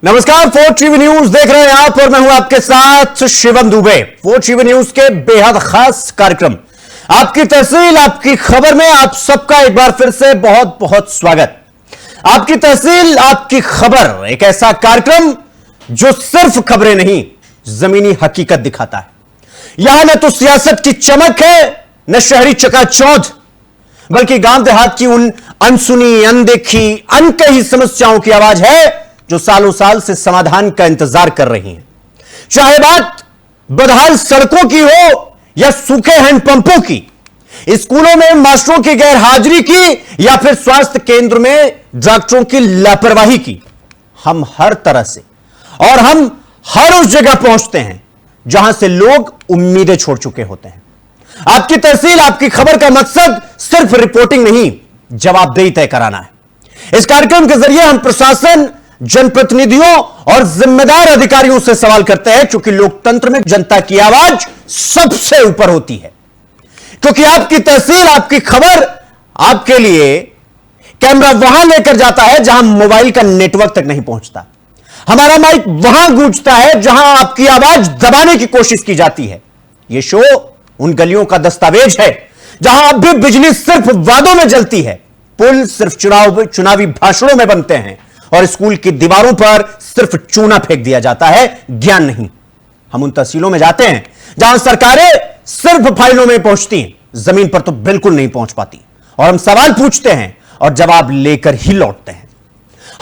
नमस्कार, fort TV news देख रहे हैं आप और मैं हूं आपके साथ Shivam Dubey. Fort TV news के बेहद खास कार्यक्रम आपकी तहसील आपकी खबर में आप सबका एक बार फिर से बहुत बहुत स्वागत। आपकी तहसील आपकी खबर एक ऐसा कार्यक्रम जो सिर्फ खबरें नहीं जमीनी हकीकत दिखाता है। यहां न तो सियासत की चमक है न शहरी चकाचौंध, बल्कि गांव देहात की उन अनसुनी अनदेखी अनकही समस्याओं की आवाज है जो सालों साल से समाधान का इंतजार कर रही हैं। चाहे बात बदहाल सड़कों की हो या सूखे हैंडपंपों की, स्कूलों में मास्टरों की गैर हाजिरी की या फिर स्वास्थ्य केंद्र में डॉक्टरों की लापरवाही की, हम हर तरह से और हम हर उस जगह पहुंचते हैं जहां से लोग उम्मीदें छोड़ चुके होते हैं। आपकी तहसील आपकी खबर का मकसद सिर्फ रिपोर्टिंग नहीं, जवाबदेही तय कराना है। इस कार्यक्रम के जरिए हम प्रशासन, जनप्रतिनिधियों और जिम्मेदार अधिकारियों से सवाल करते हैं, क्योंकि लोकतंत्र में जनता की आवाज सबसे ऊपर होती है। क्योंकि आपकी तहसील आपकी खबर आपके लिए कैमरा वहां लेकर जाता है जहां मोबाइल का नेटवर्क तक नहीं पहुंचता। हमारा माइक वहां गूंजता है जहां आपकी आवाज दबाने की कोशिश की जाती है। यह शो उन गलियों का दस्तावेज है जहां अब भी बिजली सिर्फ वादों में जलती है, पुल सिर्फ चुनावी भाषणों में बनते हैं और स्कूल की दीवारों पर सिर्फ चूना फेंक दिया जाता है, ज्ञान नहीं। हम उन तहसीलों में जाते हैं जहां सरकारें सिर्फ फाइलों में पहुंचती हैं, जमीन पर तो बिल्कुल नहीं पहुंच पाती, और हम सवाल पूछते हैं और जवाब लेकर ही लौटते हैं।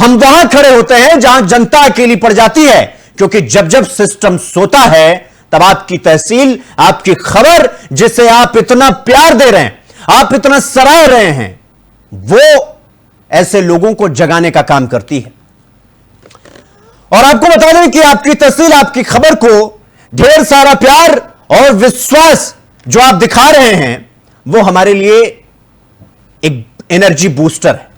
हम वहां खड़े होते हैं जहां जनता अकेली पड़ जाती है, क्योंकि जब जब सिस्टम सोता है तब आपकी तहसील आपकी खबर, जिसे आप इतना प्यार दे रहे हैं, आप इतना सराह रहे हैं, वो ऐसे लोगों को जगाने का काम करती है। और आपको बता दें कि आपकी तहसील आपकी खबर को ढेर सारा प्यार और विश्वास जो आप दिखा रहे हैं, वो हमारे लिए एक एनर्जी बूस्टर है।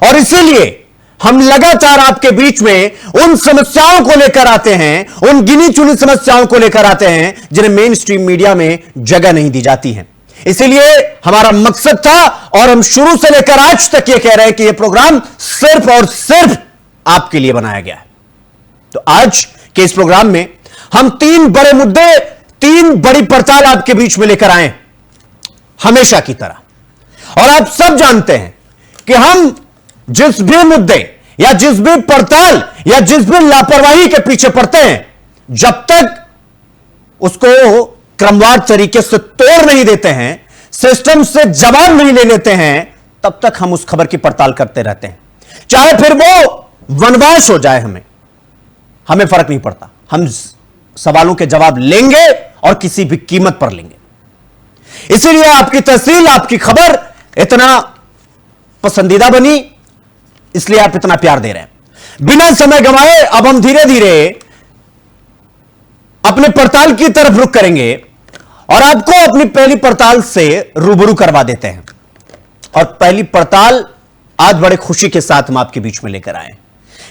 और इसीलिए हम लगातार आपके बीच में उन समस्याओं को लेकर आते हैं, उन गिनी चुनी समस्याओं को लेकर आते हैं जिन्हें मेन स्ट्रीम मीडिया में जगह नहीं दी जाती है। इसीलिए हमारा मकसद था और हम शुरू से लेकर आज तक यह कह रहे हैं कि यह प्रोग्राम सिर्फ और सिर्फ आपके लिए बनाया गया है। तो आज के इस प्रोग्राम में हम तीन बड़े मुद्दे, तीन बड़ी पड़ताल आपके बीच में लेकर आए, हमेशा की तरह। और आप सब जानते हैं कि हम जिस भी मुद्दे या जिस भी पड़ताल या जिस भी लापरवाही के पीछे पड़ते हैं, जब तक उसको क्रमवार तरीके से तोड़ नहीं देते हैं, सिस्टम से जवाब नहीं ले लेते हैं, तब तक हम उस खबर की पड़ताल करते रहते हैं। चाहे फिर वो वनवास हो जाए, हमें फर्क नहीं पड़ता। हम सवालों के जवाब लेंगे और किसी भी कीमत पर लेंगे। इसीलिए आपकी तहसील आपकी खबर इतना पसंदीदा बनी, इसलिए आप इतना प्यार दे रहे हैं। बिना समय गंवाए अब हम धीरे धीरे अपने पड़ताल की तरफ रुख करेंगे और आपको अपनी पहली पड़ताल से रूबरू करवा देते हैं। और पहली पड़ताल आज बड़े खुशी के साथ हम आपके बीच में लेकर आए,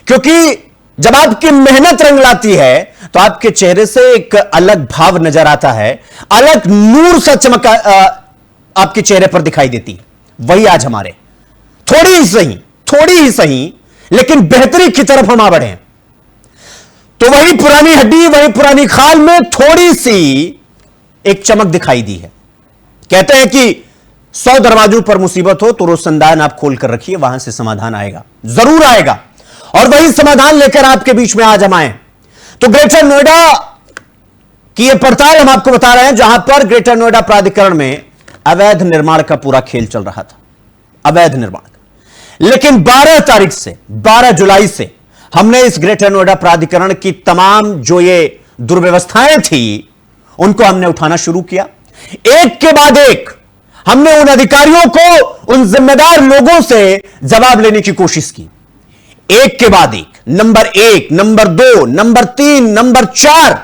क्योंकि जब आपकी मेहनत रंग लाती है तो आपके चेहरे से एक अलग भाव नजर आता है, अलग नूर सा चमक आपके चेहरे पर दिखाई देती है। वही आज हमारे थोड़ी ही सही लेकिन बेहतरी की तरफ हम आ बढ़े। तो वही पुरानी हड्डी, वही पुरानी खाल में थोड़ी सी एक चमक दिखाई दी है। कहते हैं कि 100 दरवाजों पर मुसीबत हो तो रोशनदान आप खोल कर रखिए, वहां से समाधान आएगा, जरूर आएगा। और वही समाधान लेकर आपके बीच में आज हम आए। तो ग्रेटर नोएडा की यह पड़ताल हम आपको बता रहे हैं, जहां पर ग्रेटर नोएडा प्राधिकरण में अवैध निर्माण का पूरा खेल चल रहा था, अवैध निर्माण। लेकिन 12 जुलाई से हमने इस ग्रेटर नोएडा प्राधिकरण की तमाम जो ये दुर्व्यवस्थाएं थी, उनको हमने उठाना शुरू किया। एक के बाद एक हमने उन अधिकारियों को, उन जिम्मेदार लोगों से जवाब लेने की कोशिश की। एक के बाद एक, number 1, number 2, number 3, number 4,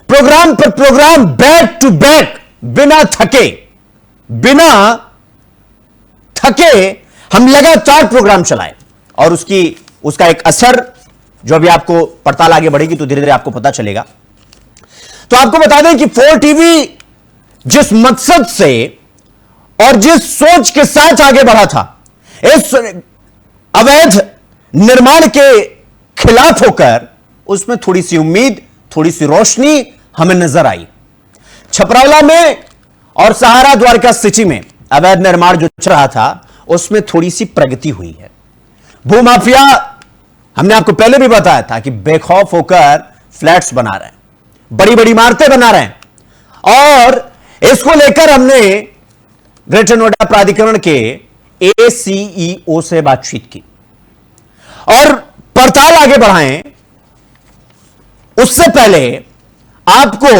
program पर प्रोग्राम, बैक टू बैक, बिना थके हम लगातार प्रोग्राम चलाए। और उसका एक असर जो अभी आपको पड़ताल आगे बढ़ेगी तो धीरे धीरे आपको पता चलेगा। तो आपको बता दें कि फोर्ट टीवी जिस मकसद से और जिस सोच के साथ आगे बढ़ा था, इस अवैध निर्माण के खिलाफ होकर उसमें थोड़ी सी उम्मीद, थोड़ी सी रोशनी हमें नजर आई। छपरौला में और सहारा द्वारका सिटी में अवैध निर्माण जो चल रहा था उसमें थोड़ी सी प्रगति हुई है। भूमाफिया, हमने आपको पहले भी बताया था कि बेखौफ होकर फ्लैट्स बना रहे हैं, बड़ी बड़ी इमारतें बना रहे हैं, और इसको लेकर हमने ग्रेटर नोएडा प्राधिकरण के एसीईओ से बातचीत की और पड़ताल आगे बढ़ाएं। उससे पहले आपको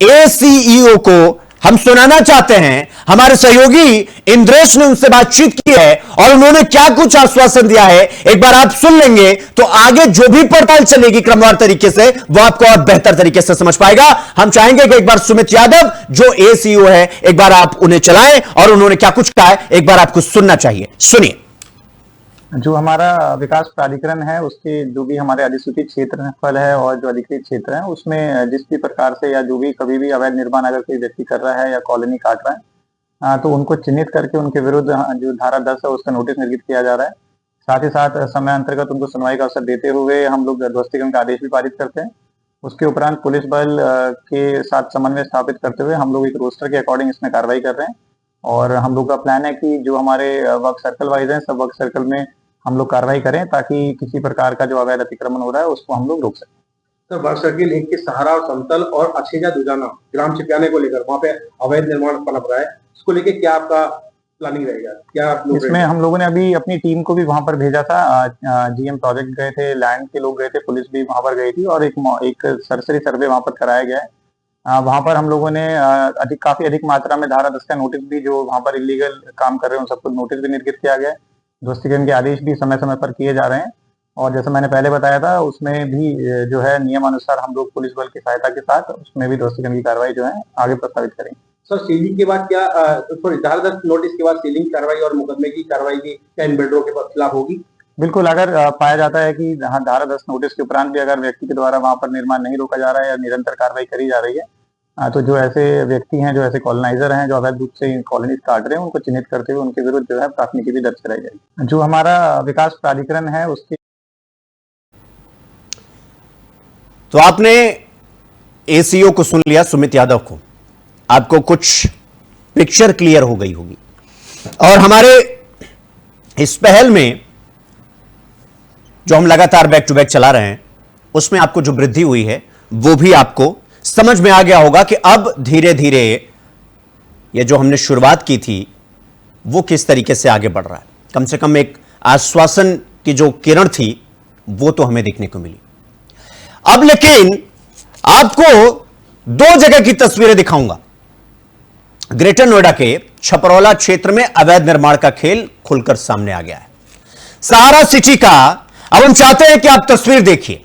एसीईओ को हम सुनाना चाहते हैं। हमारे सहयोगी इंद्रेश ने उनसे बातचीत की है और उन्होंने क्या कुछ आश्वासन दिया है, एक बार आप सुन लेंगे तो आगे जो भी पड़ताल चलेगी क्रमवार तरीके से वो आपको और बेहतर तरीके से समझ पाएगा। हम चाहेंगे कि एक बार सुमित यादव जो एसीईओ है, एक बार आप उन्हें चलाएं और उन्होंने क्या कुछ कहा है एक बार आपको सुनना चाहिए। सुनिए। जो हमारा विकास प्राधिकरण है उसके जो भी हमारे अधिसूचित क्षेत्रफल है और जो अधिकृत क्षेत्र है उसमें जिस भी प्रकार से या जो भी कभी भी अवैध निर्माण अगर कोई व्यक्ति कर रहा है या कॉलोनी काट रहा है तो उनको चिन्हित करके उनके विरुद्ध जो धारा 10 है उसका नोटिस निर्गत किया जा रहा है। साथ ही साथ समय अंतर्गत उनको सुनवाई का अवसर देते हुए हम लोग ध्वस्तीकरण का आदेश भी पारित करते हैं। उसके उपरांत पुलिस बल के साथ समन्वय स्थापित करते हुए हम लोग एक रोस्टर के अकॉर्डिंग इसमें कार्रवाई कर रहे हैं और हम लोग का प्लान है कि जो हमारे वर्क सर्कल वाइज है सब वर्क सर्कल में हम लोग कार्रवाई करें ताकि किसी प्रकार का जो अवैध अतिक्रमण हो रहा है उसको हम लोग रोक सकें। सर, वर्क सर्किल एक के सहारा और समतल और अछेजा दुजाना ग्राम चिपियाने को लेकर वहाँ पे अवैध निर्माण पनप रहा है, इसको लेकर क्या आपका प्लानिंग रहेगा? क्या आप लोग इसमें हम लोगों ने अभी अपनी टीम को भी वहां पर भेजा था। जीएम प्रोजेक्ट गए थे, लैंड के लोग गए थे, पुलिस भी वहां पर गई थी और एक सरसरी सर्वे वहां पर कराया गया है। वहां पर हम लोगों ने काफी अधिक मात्रा में धारा 10 का नोटिस भी जो वहां पर इलीगल काम कर रहे हैं उन सबको नोटिस भी निर्गत किया गया है। ध्वस्तीकरण के आदेश भी समय समय पर किए जा रहे हैं और जैसे मैंने पहले बताया था उसमें भी जो है नियमानुसार हम लोग पुलिस बल की सहायता के साथ उसमें भी ध्वस्तीकरण की कार्रवाई जो है आगे प्रस्तावित करेंगे। सर, सीलिंग के बाद क्या धारा 10 नोटिस के बाद सीलिंग कार्रवाई और मुकदमे की कार्रवाई की क्या इन बिल्डरों के खिलाफ होगी? बिल्कुल, अगर पाया जाता है कि धारा 10 नोटिस के उपरांत भी अगर व्यक्ति के द्वारा वहां पर निर्माण नहीं रोका जा रहा है या निरंतर कार्रवाई करी जा रही है तो जो ऐसे व्यक्ति हैं, जो ऐसे कॉलोनाइजर हैं जो अवैध रूप से कॉलोनी काट रहे हैं उनको चिन्हित करते हुए उनके विरुद्ध जो है प्राथमिकी भी दर्ज कराई जाएगी। जो हमारा विकास प्राधिकरण है उसके तो आपने एसीओ को सुन लिया, सुमित यादव को, आपको कुछ पिक्चर क्लियर हो गई होगी और हमारे इस पहल में जो हम लगातार बैक टू बैक चला रहे हैं उसमें आपको जो वृद्धि हुई है वो भी आपको समझ में आ गया होगा कि अब धीरे धीरे ये जो हमने शुरुआत की थी वो किस तरीके से आगे बढ़ रहा है। कम से कम एक आश्वासन की जो किरण थी वो तो हमें देखने को मिली। अब लेकिन आपको दो जगह की तस्वीरें दिखाऊंगा। ग्रेटर नोएडा के छपरौला क्षेत्र में अवैध निर्माण का खेल खुलकर सामने आ गया है। सहारा सिटी का अब हम चाहते हैं कि आप तस्वीर देखिए।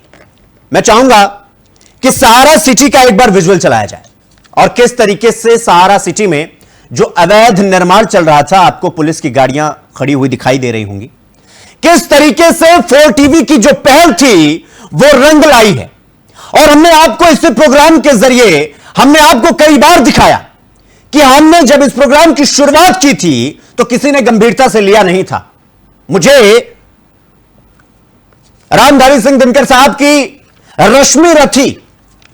मैं चाहूंगा कि सहारा सिटी का एक बार विजुअल चलाया जाए और किस तरीके से सहारा सिटी में जो अवैध निर्माण चल रहा था, आपको पुलिस की गाड़ियां खड़ी हुई दिखाई दे रही होंगी, किस तरीके से 4 टीवी की जो पहल थी वो रंग लाई है। और हमने आपको इस प्रोग्राम के जरिए हमने आपको कई बार दिखाया कि हमने जब इस प्रोग्राम की शुरुआत की थी तो किसी ने गंभीरता से लिया नहीं था। मुझे रामधारी सिंह दिनकर साहब की रश्मि रथी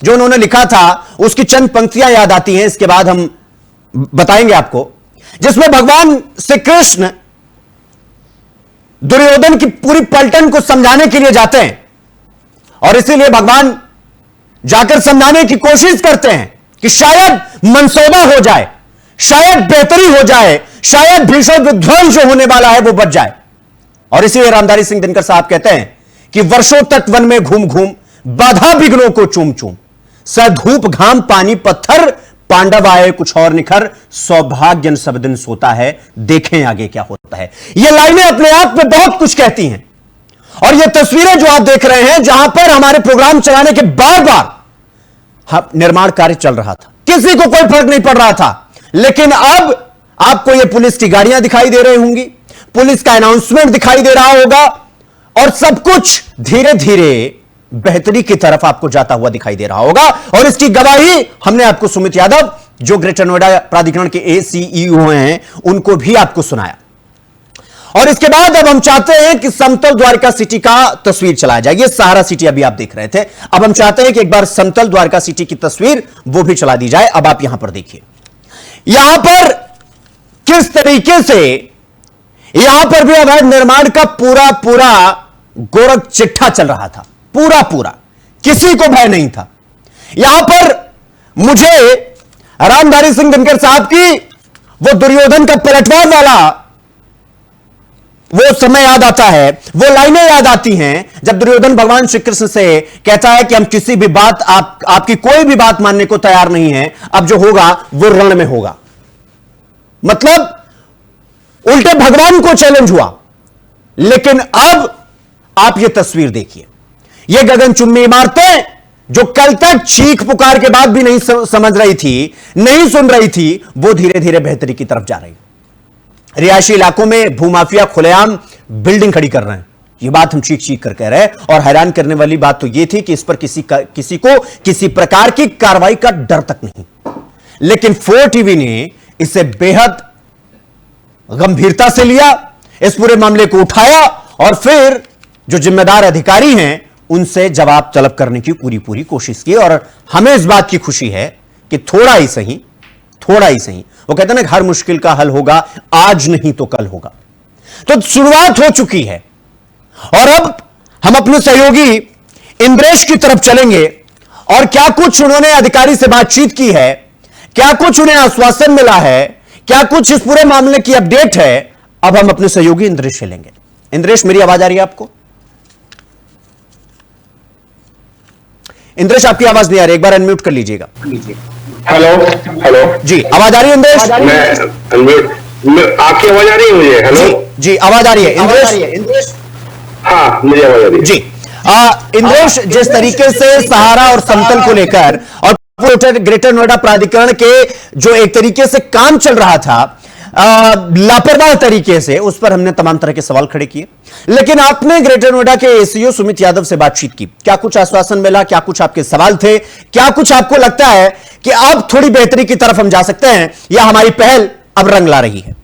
जो उन्होंने लिखा था उसकी चंद पंक्तियां याद आती हैं, इसके बाद हम बताएंगे आपको, जिसमें भगवान श्री कृष्ण दुर्योधन की पूरी पलटन को समझाने के लिए जाते हैं और इसीलिए भगवान जाकर समझाने की कोशिश करते हैं कि शायद मनसौदा हो जाए, शायद बेहतरी हो जाए, शायद भीषण विध्वंस जो होने वाला है वो बच जाए। और इसीलिए रामधारी सिंह दिनकर साहब कहते हैं कि वर्षों तक वन में घूम घूम बाधा विघ्नों को चूम चूम, सधूप घाम पानी पत्थर, पांडव आए कुछ और निखर, सौभाग्यन सब दिन सोता है, देखें आगे क्या होता है। ये लाइनें अपने आप में बहुत कुछ कहती हैं और ये तस्वीरें जो आप देख रहे हैं जहां पर हमारे प्रोग्राम चलाने के बार बार निर्माण कार्य चल रहा था, किसी को कोई फर्क नहीं पड़ रहा था, लेकिन अब आपको ये पुलिस की गाड़ियां दिखाई दे रही होंगी, पुलिस का अनाउंसमेंट दिखाई दे रहा होगा और सब कुछ धीरे धीरे बेहतरी की तरफ आपको जाता हुआ दिखाई दे रहा होगा। और इसकी गवाही हमने आपको सुमित यादव जो ग्रेटर नोएडा प्राधिकरण के एसीईओ हैं उनको भी आपको सुनाया। और इसके बाद अब हम चाहते हैं कि समतल द्वारका सिटी का तस्वीर चलाया जाए। ये सहारा सिटी अभी आप देख रहे थे, अब हम चाहते हैं कि एक बार समतल द्वारका सिटी की तस्वीर वो भी चला दी जाए। अब आप यहां पर देखिए, यहां पर किस तरीके से यहां पर भी अवैध निर्माण का पूरा पूरा गोरख चिट्ठा चल रहा था, पूरा पूरा, किसी को भय नहीं था। यहां पर मुझे रामधारी सिंह दिनकर साहब की वो दुर्योधन का पलटवार वाला वो समय याद आता है, वो लाइनें याद आती हैं जब दुर्योधन भगवान श्री कृष्ण से कहता है कि हम किसी भी बात आपकी कोई भी बात मानने को तैयार नहीं है, अब जो होगा वो रण में होगा। मतलब उल्टे भगवान को चैलेंज हुआ। लेकिन अब आप ये तस्वीर देखिए, ये गगनचुंबी इमारतें जो कल तक चीख पुकार के बाद भी नहीं समझ रही थी, नहीं सुन रही थी, वो धीरे धीरे बेहतरी की तरफ जा रही। रिहायशी इलाकों में भूमाफिया खुलेआम बिल्डिंग खड़ी कर रहे हैं, ये बात हम चीख चीख कर कह रहे हैं। और हैरान करने वाली बात तो ये थी कि इस पर किसी को किसी प्रकार की कार्रवाई का डर तक नहीं। लेकिन 4 टीवी ने इसे बेहद गंभीरता से लिया, इस पूरे मामले को उठाया और फिर जो जिम्मेदार अधिकारी हैं उनसे जवाब तलब करने की पूरी कोशिश की। और हमें इस बात की खुशी है कि थोड़ा ही सही, वो कहते हैं ना हर मुश्किल का हल होगा, आज नहीं तो कल होगा। तो शुरुआत हो चुकी है और अब हम अपने सहयोगी इंद्रेश की तरफ चलेंगे और क्या कुछ उन्होंने अधिकारी से बातचीत की है, क्या कुछ उन्हें आश्वासन मिला है, क्या कुछ इस पूरे मामले की अपडेट है, अब हम अपने सहयोगी इंद्रेश से लेंगे। इंद्रेश, मेरी आवाज आ रही है आपको? इंद्रेश, आपकी आवाज नहीं आ रही, एक बार अनम्यूट कर लीजिएगा। हेलो हेलो जी, आवाज आ रही है इंद्रेश? मैं आपकी आवाज आ रही है मुझे? हेलो जी, आवाज आ रही है इंद्रेश? हाँ, मुझे आवाज आ रही है जी। इंद्रेश, जिस तरीके से सहारा और समतल को लेकर और ग्रेटर नोएडा प्राधिकरण के जो एक तरीके से काम चल रहा था लापरवाह तरीके से, उस पर हमने तमाम तरह के सवाल खड़े किए। लेकिन आपने ग्रेटर नोएडा के एसीओ सुमित यादव से बातचीत की, क्या कुछ आश्वासन मिला, क्या कुछ आपके सवाल थे, क्या कुछ आपको लगता है कि अब थोड़ी बेहतरी की तरफ हम जा सकते हैं या हमारी पहल अब रंग ला रही है?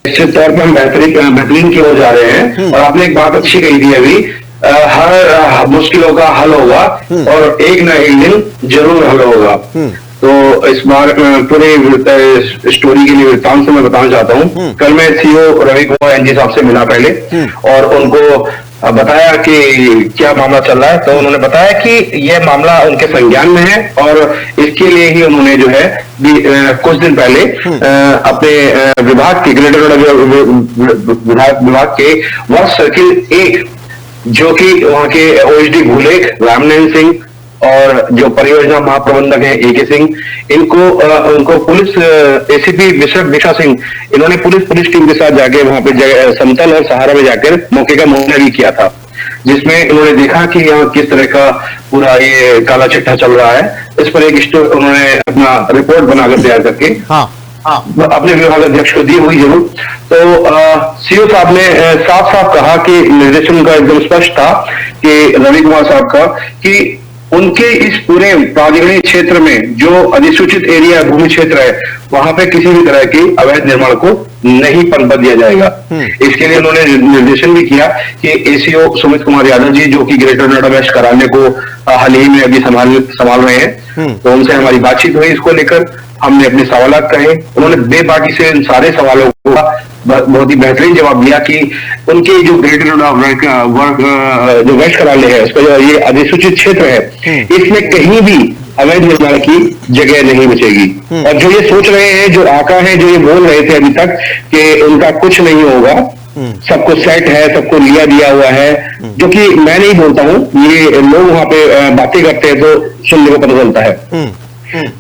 निश्चित तौर पर हम बेहतरीन की ओर जा रहे हैं। और आपने एक बात अच्छी कही थी अभी, हर मुश्किलों का हल होगा और एक ना एक दिन जरूर हल होगा। तो इस बार पूरे स्टोरी के लिए वृत्तांत से मैं बताना चाहता हूँ। कल मैं सीओ रवि कुमार एनजी साहब से मिला पहले और उनको बताया कि क्या मामला चल रहा है। तो उन्होंने बताया कि यह मामला उनके संज्ञान में है और इसके लिए ही उन्होंने जो है कुछ दिन पहले अपने विभाग के ग्रेटर नोएडा विभाग के वर्क सर्किल 1 जो कि वहां के ओएसडी भूलेख रामनयन सिंह और जो परियोजना महाप्रबंधक हैं एके सिंह, उनको पुलिस एसीपी दिशा सिंह, इन्होंने पुलिस टीम के साथ जाके वहां पे समतल और सहारा में जाकर मौके का मुआयना भी किया था, जिसमें इन्होंने देखा कि यहाँ किस तरह का पूरा ये काला चिट्ठा चल रहा है। इस पर एक उन्होंने अपना रिपोर्ट बनाकर तैयार करके अपने विभाग अध्यक्ष को दी हुई जरूर। तो सीओ साहब ने साफ साफ कहा कि निर्देशन उनका एकदम स्पष्ट था कि रवि कुमार साहब का कि उनके इस पूरे प्राधिकरणीय क्षेत्र में जो अधिसूचित एरिया भूमि क्षेत्र है वहां पे किसी भी तरह की अवैध निर्माण को नहीं पनपत दिया जाएगा। इसके लिए उन्होंने निर्देशन भी किया कि एसीओ सुमित कुमार यादव जी जो कि ग्रेटर नोएडा वेस्ट कराने को हाल ही में अभी संभाल रहे हैं, तो उनसे हमारी बातचीत हुई इसको लेकर। हमने अपने सवाल कहे, उन्होंने बेबाकी से इन सारे सवालों का बहुत ही बेहतरीन जवाब दिया कि उनके जो ग्रेटर नोएडा जो वेस्ट कराने है उसका जो ये अधिसूचित क्षेत्र है इसमें कहीं भी अवैध निर्माण की जगह नहीं बचेगी। और जो ये सोच रहे हैं, जो आका है, जो ये बोल रहे थे अभी तक कि उनका कुछ नहीं होगा, सबको सेट है, सबको लिया दिया हुआ है, जो कि मैं नहीं बोलता हूँ, ये लोग वहां पे बातें करते हैं तो सुनने को पता चलता है।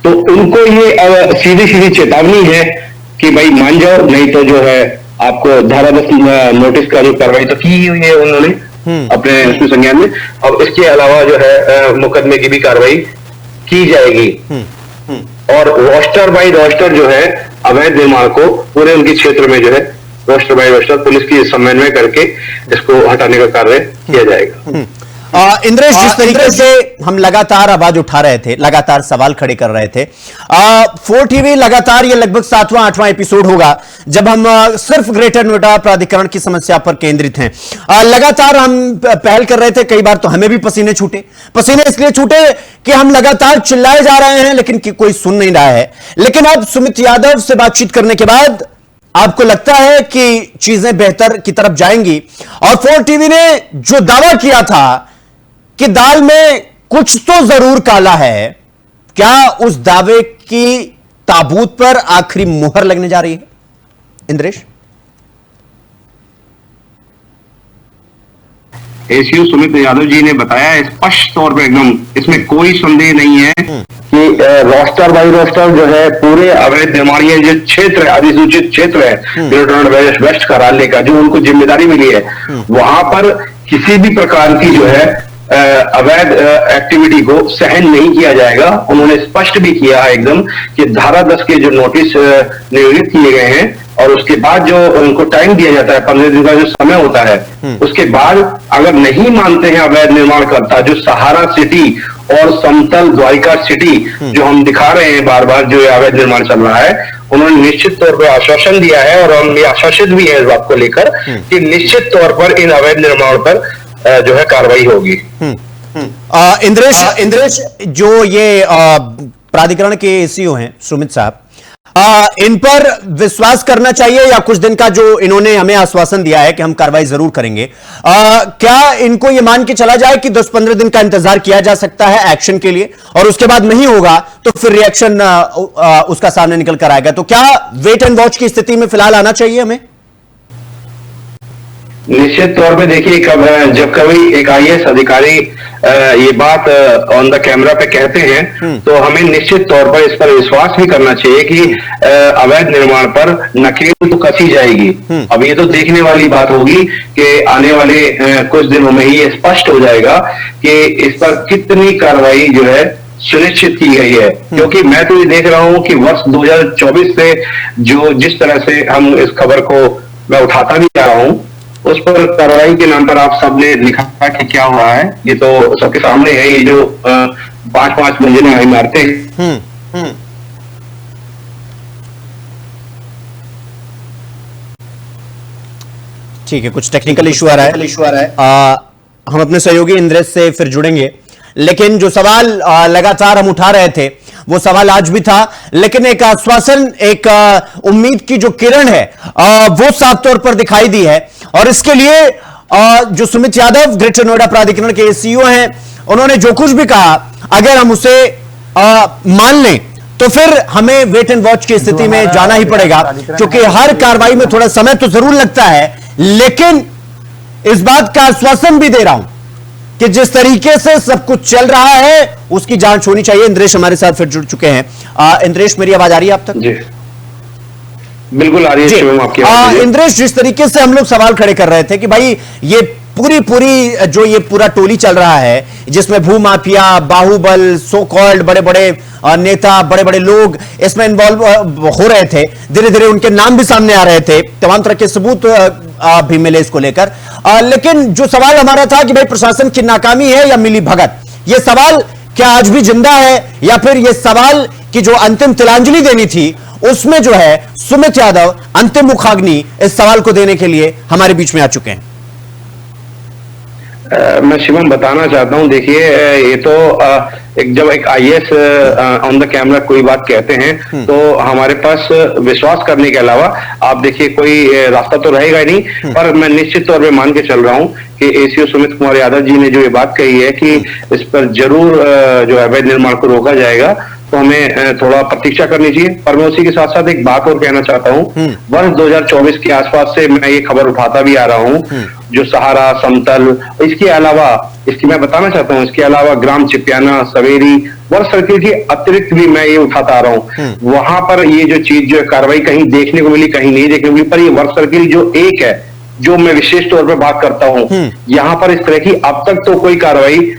तो उनको ये सीधी सीधी चेतावनी है कि भाई मान जाओ, नहीं तो जो है आपको धारा 10 नोटिस का जो कार्रवाई तो की हुई है उन्होंने अपने उसमें संज्ञान में, और इसके अलावा जो है मुकदमे की भी कार्रवाई की जाएगी। और रोस्टर बाई रोस्टर जो है अवैध निर्माण को पूरे उनके क्षेत्र में जो है रोस्टर बाई रोस्टर पुलिस की समन्वय करके इसको हटाने का कार्य किया जाएगा। इंद्रेश, जिस तरीके से हम लगातार आवाज उठा रहे थे, लगातार सवाल खड़े कर रहे थे, 4 टीवी लगातार ये लगभग 7वां 8वां एपिसोड होगा जब हम सिर्फ ग्रेटर नोएडा प्राधिकरण की समस्या पर केंद्रित हैं। लगातार हम पहल कर रहे थे, कई बार तो हमें भी पसीने छूटे। पसीने इसलिए छूटे कि हम लगातार चिल्लाए जा रहे हैं लेकिन कोई सुन नहीं रहा है। लेकिन अब सुमित यादव से बातचीत करने के बाद आपको लगता है कि चीजें बेहतर की तरफ जाएंगी। और 4 टीवी ने जो दावा किया था कि दाल में कुछ तो जरूर काला है, क्या उस दावे की ताबूत पर आखिरी मुहर लगने जा रही है? इंद्रेश, एसीओ सुमित यादव जी ने बताया स्पष्ट तौर पर, एकदम इसमें कोई संदेह नहीं है कि रोस्टर बाई रोस्टर जो है पूरे अवैध निर्माण ये जो क्षेत्र है, अधिसूचित क्षेत्र है ग्रेटर वेस्ट कराने का, जो उनको जिम्मेदारी मिली है, वहां पर किसी भी प्रकार की जो है अवैध एक्टिविटी को सहन नहीं किया जाएगा। उन्होंने स्पष्ट भी किया है एकदम कि धारा 10 के जो नोटिस निर्गत किए गए हैं और उसके बाद जो उनको टाइम दिया जाता है, 15 दिन का जो समय होता है, उसके बाद अगर नहीं मानते हैं अवैध निर्माण करता, जो सहारा सिटी और समतल द्वारिका सिटी जो हम दिखा रहे हैं बार बार जो अवैध निर्माण चल रहा है, उन्होंने निश्चित तौर पर आश्वासन दिया है और हम ये आश्वासित भी है इस बात को लेकर कि निश्चित तौर पर इन अवैध निर्माण पर जो है कार्रवाई होगी। इंद्रेश, जो ये प्राधिकरण के एसीओ हैं सुमित साहब, इन पर विश्वास करना चाहिए या कुछ दिन का जो इन्होंने हमें आश्वासन दिया है कि हम कार्रवाई जरूर करेंगे, क्या इनको ये मान के चला जाए कि 10-15 दिन का इंतजार किया जा सकता है एक्शन के लिए और उसके बाद नहीं होगा तो फिर रिएक्शन उसका सामने निकल कर आएगा? तो क्या वेट एंड वॉच की स्थिति में फिलहाल आना चाहिए हमें? निश्चित तौर पे देखिए, जब कभी एक आईएएस अधिकारी ये बात ऑन द कैमरा पे कहते हैं तो हमें निश्चित तौर पर इस पर विश्वास भी करना चाहिए कि अवैध निर्माण पर नकेल तो कसी जाएगी। अब ये तो देखने वाली बात होगी कि आने वाले कुछ दिनों में ही ये स्पष्ट हो जाएगा कि इस पर कितनी कार्रवाई जो है सुनिश्चित की गई है। क्योंकि मैं तो ये देख रहा हूं कि वर्ष 2024 से जो जिस तरह से हम इस खबर को मैं उठाता भी जा रहा हूं, उस पर कार्रवाई के नाम पर आप सबने लिखा कि क्या हुआ है, ये तो सबके सामने है। ये जो 5-5 मंजिला इमारतें, ठीक है, कुछ टेक्निकल इशू आ रहा है। हम अपने सहयोगी इंद्रेश से फिर जुड़ेंगे, लेकिन जो सवाल लगातार हम उठा रहे थे वो सवाल आज भी था, लेकिन एक आश्वासन, एक उम्मीद की जो किरण है वो साफ तौर पर दिखाई दी है। और इसके लिए जो सुमित यादव ग्रेटर नोएडा प्राधिकरण के एसीओ हैं, उन्होंने जो कुछ भी कहा, अगर हम उसे मान लें तो फिर हमें वेट एंड वॉच की स्थिति में जाना ही पड़ेगा, क्योंकि हर कार्रवाई में थोड़ा समय तो जरूर लगता है। लेकिन इस बात का आश्वासन भी दे रहा हूं कि जिस तरीके से सब कुछ चल रहा है उसकी जांच होनी चाहिए। इंद्रेश हमारे साथ फिर जुड़ चुके हैं। इंद्रेश, मेरी आवाज आ रही है आप तक? जी बिल्कुल आ रही है शिवम, आपकी आवाज। इंद्रेश, जिस तरीके से हम लोग सवाल खड़े कर रहे थे कि भाई ये पूरी जो ये पूरा टोली चल रहा है जिसमें भूमाफिया, बाहुबल, सो कॉल्ड बड़े बड़े नेता, बड़े बड़े लोग इसमें इन्वॉल्व हो रहे थे, धीरे धीरे उनके नाम भी सामने आ रहे थे, तमाम तरह के सबूत भी मिले इसको लेकर। लेकिन जो सवाल हमारा था कि भाई प्रशासन की नाकामी है या मिली भगत, ये सवाल क्या आज भी जिंदा है या फिर ये सवाल की जो अंतिम तिलांजलि देनी थी उसमें जो है सुमित यादव अंतिम मुखाग्नि इस सवाल को देने के लिए हमारे बीच में आ चुके हैं? मैं शिवम बताना चाहता हूं, देखिए ये तो जब एक आईएएस ऑन द कैमरा कोई बात कहते हैं तो हमारे पास विश्वास करने के अलावा आप देखिए कोई रास्ता तो रहेगा ही नहीं। पर मैं निश्चित तौर पे मान के चल रहा हूं कि एसीओ सुमित कुमार यादव जी ने जो ये बात कही है कि इस पर जरूर जो अवैध निर्माण को रोका जाएगा, तो हमें थोड़ा प्रतीक्षा करनी चाहिए। पर मैं उसी के साथ साथ एक बात और कहना चाहता हूं, वर्ष 2024 के आसपास से मैं ये खबर उठाता भी आ रहा हूं, जो सहारा, समतल, इसके अलावा इसकी मैं बताना चाहता हूं, इसके अलावा ग्राम चिपियाना, सवेरी, वर्ष सर्किल के अतिरिक्त भी मैं ये उठाता आ रहा हूं। वहां पर ये जो चीज जो कार्रवाई कहीं देखने को मिली, कहीं नहीं देखने को मिली, पर ये वर्ष सर्किल जो एक है, जो मैं विशेष तौर पर बात करता हूं, यहां पर इस तरह की अब तक तो कोई कार्रवाई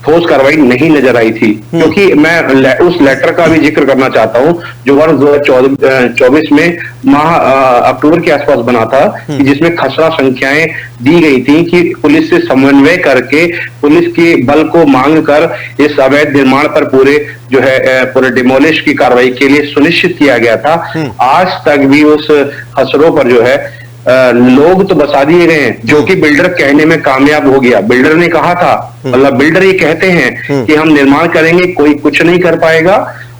ठोस कार्रवाई नहीं नजर आई थी। क्योंकि मैं उस लेटर का भी जिक्र करना चाहता हूं जो वर्ष 2024 में अक्टूबर के आसपास बना था, कि जिसमें खसरा संख्याएं दी गई थी कि पुलिस से समन्वय करके पुलिस के बल को मांग कर इस अवैध निर्माण पर पूरे डिमोलिश की कार्रवाई के लिए सुनिश्चित किया गया था। आज तक भी उस खसरों पर लोग तो बसा दिए गए हैं, जो कि बिल्डर कहने में कामयाब हो गया। बिल्डर ने कहा था, मतलब बिल्डर ये कहते हैं कि हम निर्माण करेंगे, कोई कुछ नहीं कर पाएगा,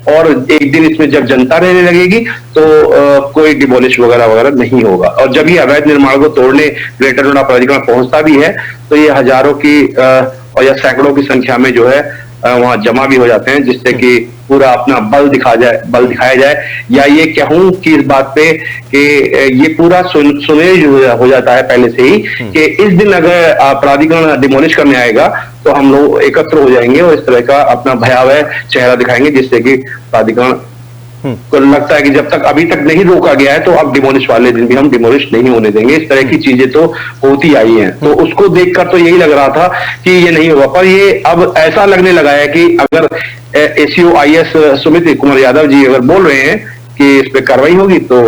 और एक दिन इसमें जब जनता रहने लगेगी तो कोई डिमोलिश वगैरह वगैरह नहीं होगा। और जब ये अवैध निर्माण को तोड़ने ग्रेटर नोएडा प्राधिकरण पहुंचता भी है तो ये हजारों की और या सैकड़ों की संख्या में वहां जमा भी हो जाते हैं, जिससे कि पूरा अपना बल दिखाया जाए। या ये कहूं कि इस बात पे कि ये पूरा सुनिश्चित हो जाता है पहले से ही कि इस दिन अगर प्राधिकरण डिमोलिश करने आएगा तो हम लोग एकत्र हो जाएंगे और इस तरह का अपना भयावह चेहरा दिखाएंगे, जिससे कि प्राधिकरण को लगता है कि जब तक अभी तक नहीं रोका गया है तो अब डिमोलिश वाले दिन भी हम डिमोलिश नहीं होने देंगे। इस तरह की चीजें तो होती आई हैं। तो उसको देखकर तो यही लग रहा था कि ये नहीं होगा, पर ये अब ऐसा लगने लगा है कि अगर एसईओ आईएएस सुमित कुमार यादव जी अगर बोल रहे हैं कि इस पे कार्रवाई होगी तो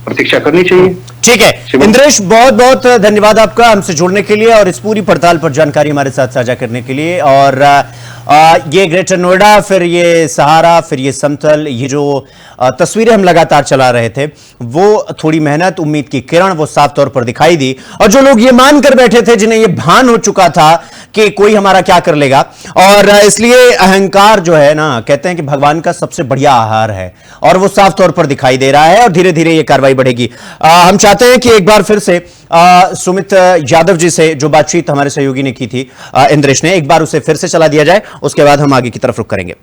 प्रतीक्षा करनी चाहिए। ठीक है इंद्रेश, बहुत बहुत धन्यवाद आपका हमसे जुड़ने के लिए और इस पूरी पड़ताल पर जानकारी हमारे साथ साझा करने के लिए। और ये ग्रेटर नोएडा, फिर ये सहारा, फिर ये समतल, ये जो तस्वीरें हम लगातार चला रहे थे, वो थोड़ी मेहनत, उम्मीद की किरण वो साफ तौर पर दिखाई दी। और जो लोग ये मानकर बैठे थे, जिन्हें ये भान हो चुका था कि कोई हमारा क्या कर लेगा, और इसलिए अहंकार जो है ना, कहते हैं कि भगवान का सबसे बढ़िया आहार है, और वो साफ तौर पर दिखाई दे रहा है और धीरे धीरे ये कार्रवाई बढ़ेगी। हम चाहते हैं कि एक बार फिर से सुमित यादव जी से जो बातचीत हमारे सहयोगी ने की थी इंद्रेश ने, एक बार उसे फिर से चला दिया जाए, उसके बाद हम आगे की तरफ रुख करेंगे।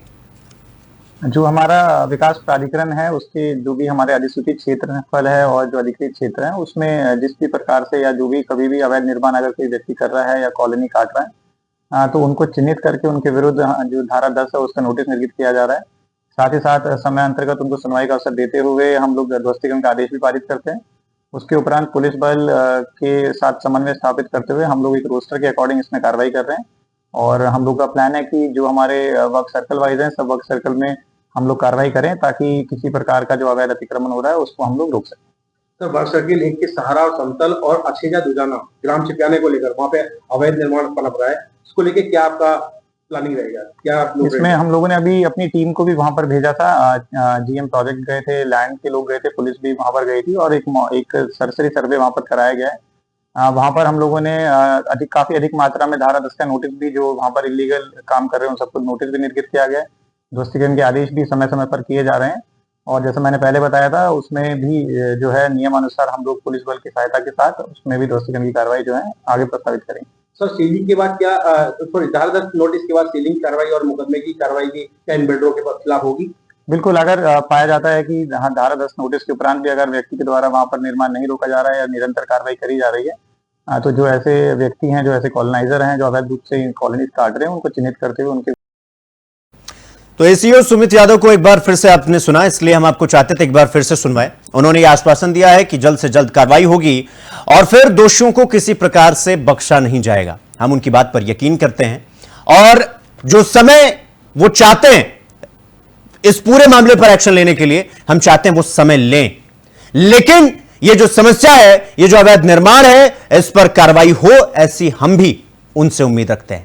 जो हमारा विकास प्राधिकरण है उसके जो भी हमारे अधिसूचित क्षेत्रफल है और जो अधिकृत क्षेत्र है उसमें जिस भी प्रकार से या जो भी कभी भी अवैध निर्माण अगर कोई व्यक्ति कर रहा है या कॉलोनी काट रहा है तो उनको चिन्हित करके उनके विरुद्ध जो धारा 10 है उसका नोटिस निर्गत किया जा रहा है। साथ ही साथ समय अंतर्गत उनको सुनवाई का अवसर देते हुए हम लोग ध्वस्तीकरण का आदेश भी पारित करते हैं। उसके उपरांत पुलिस बल के साथ समन्वय स्थापित करते हुए हम लोग एक रोस्टर के अकॉर्डिंग इसमें कार्रवाई कर रहे हैं। और हम लोग का प्लान है कि जो हमारे वर्क सर्कल वाइज है, सब वर्क सर्कल में हम लोग कार्रवाई करें ताकि किसी प्रकार का जो अवैध अतिक्रमण हो रहा है उसको हम लोग रोक सकें। सर, वर्क सर्किल 1 के सहारा और समतल और अछेजा दुजाना ग्राम चिपियाने को लेकर वहाँ पे अवैध निर्माण पनप रहा है, इसको लेके क्या आपका प्लानिंग रहेगा? क्या आप लोग इसमें हम लोगों ने अभी अपनी टीम को भी वहां पर भेजा था। जीएम प्रोजेक्ट गए थे, लैंड के लोग गए थे, पुलिस भी वहां पर गई थी और एक सरसरी सर्वे वहां पर कराया गया है। वहां पर हम लोगों ने काफी अधिक मात्रा में धारा 10 का नोटिस भी, जो वहां पर इलीगल काम कर रहे हैं उन सबको नोटिस भी निर्गत किया गया है। ध्वस्तीकरण के आदेश भी समय समय पर किए जा रहे हैं और जैसे मैंने पहले बताया था उसमें भी जो है नियमानुसार हम लोग पुलिस बल की सहायता के साथ उसमें भी ध्वस्तीकरण की कार्रवाई जो है आगे प्रस्तावित करेंगे। सर, सीलिंग के बाद क्या धारा 10 नोटिस के बाद सीलिंग कार्रवाई और मुकदमे की कार्रवाई की क्या इन बिल्डरों के खिलाफ होगी? बिल्कुल, अगर पाया जाता है कि धारा 10 नोटिस के उपरांत भी अगर व्यक्ति के द्वारा वहां पर निर्माण नहीं रोका जा रहा है या निरंतर कार्रवाई करी जा रही है तो जो ऐसे व्यक्ति हैं, जो ऐसे कॉलोनाइजर हैं, जो अवैध रूप से कॉलोनी काट रहे हैं, उनको चिन्हित करते हुए उनके। तो एसईओ सुमित यादव को एक बार फिर से आपने सुना, इसलिए हम आपको चाहते थे एक बार फिर से सुनवाएं। उन्होंने ये आश्वासन दिया है कि जल्द से जल्द कार्रवाई होगी और फिर दोषियों को किसी प्रकार से बख्शा नहीं जाएगा। हम उनकी बात पर यकीन करते हैं और जो समय वो चाहते हैं इस पूरे मामले पर एक्शन लेने के लिए, हम चाहते हैं वो समय लें। लेकिन ये जो समस्या है, ये जो अवैध निर्माण है, इस पर कार्रवाई हो, ऐसी हम भी उनसे उम्मीद रखते हैं।